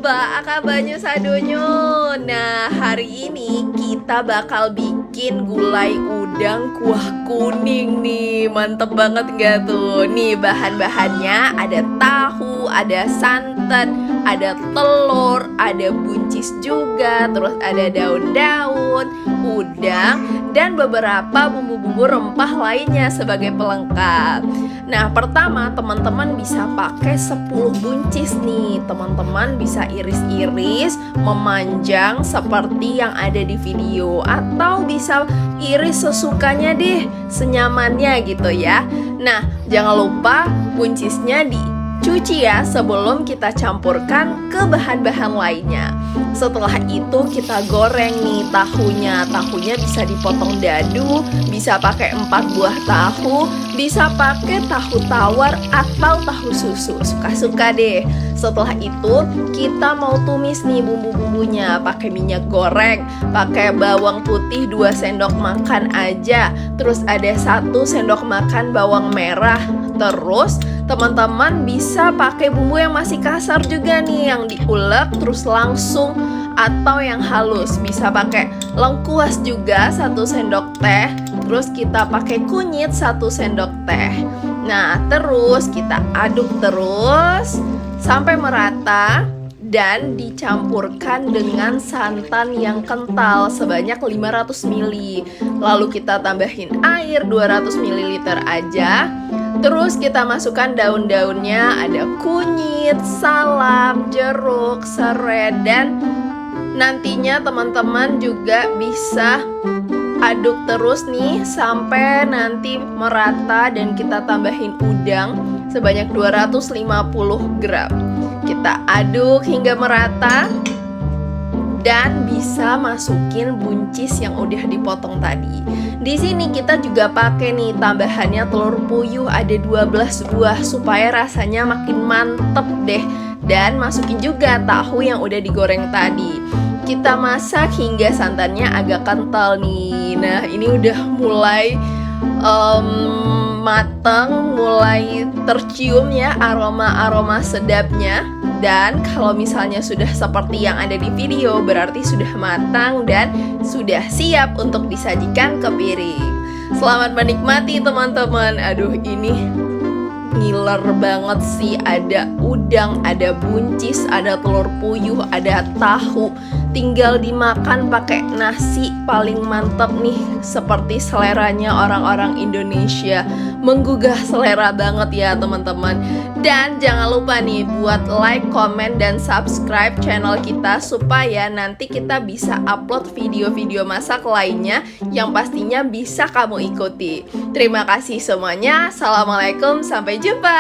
Akabanya sadonyo. Nah, hari ini kita bakal bikin gulai udang kuah kuning nih. Mantep banget gak tuh? Nih bahan-bahannya ada tahu, ada santan, ada telur, ada buncis juga, terus ada daun-daun, udang, dan beberapa bumbu-bumbu rempah lainnya sebagai pelengkap. Nah, pertama teman-teman bisa pakai 10 buncis nih. Teman-teman bisa iris-iris, memanjang seperti yang ada di video, atau bisa iris sesukanya deh, senyamannya gitu ya. Nah, jangan lupa buncisnya dicuci ya sebelum kita campurkan ke bahan-bahan lainnya. Setelah itu kita goreng nih tahunya. Tahunya bisa dipotong dadu, bisa pakai 4 buah tahu, bisa pakai tahu tawar atau tahu susu, suka-suka deh. Setelah itu kita mau tumis nih bumbu-bumbunya, pakai minyak goreng, pakai bawang putih 2 sendok makan aja, terus ada 1 sendok makan bawang merah. Terus teman-teman bisa pakai bumbu yang masih kasar juga nih, yang diulek terus langsung, atau yang halus. Bisa pakai lengkuas juga 1 sendok teh. Terus kita pakai kunyit 1 sendok teh. Nah, terus kita aduk terus sampai merata dan dicampurkan dengan santan yang kental sebanyak 500 ml. Lalu kita tambahin air 200 ml aja. Terus kita masukkan daun-daunnya, ada kunyit, salam, jeruk, serai, dan nantinya teman-teman juga bisa aduk terus nih sampai nanti merata, dan kita tambahin udang sebanyak 250 gram. Kita aduk hingga merata dan bisa masukin buncis yang udah dipotong tadi. Di sini kita juga pakai nih tambahannya telur puyuh, ada 12 buah supaya rasanya makin mantep deh. Dan masukin juga tahu yang udah digoreng tadi. Kita masak hingga santannya agak kental nih. Nah, ini udah mulai matang, mulai tercium ya aroma-aroma sedapnya. Dan kalau misalnya sudah seperti yang ada di video, berarti sudah matang dan sudah siap untuk disajikan ke piring. Selamat menikmati teman-teman. Aduh, ini ngiler banget sih. Ada udang, ada buncis, ada telur puyuh, ada tahu. Tinggal dimakan pakai nasi, paling mantap nih, seperti seleranya orang-orang Indonesia. Menggugah selera banget ya teman-teman. Dan jangan lupa nih buat like, komen, dan subscribe channel kita supaya nanti kita bisa upload video-video masak lainnya yang pastinya bisa kamu ikuti. Terima kasih semuanya. Assalamualaikum, sampai jumpa.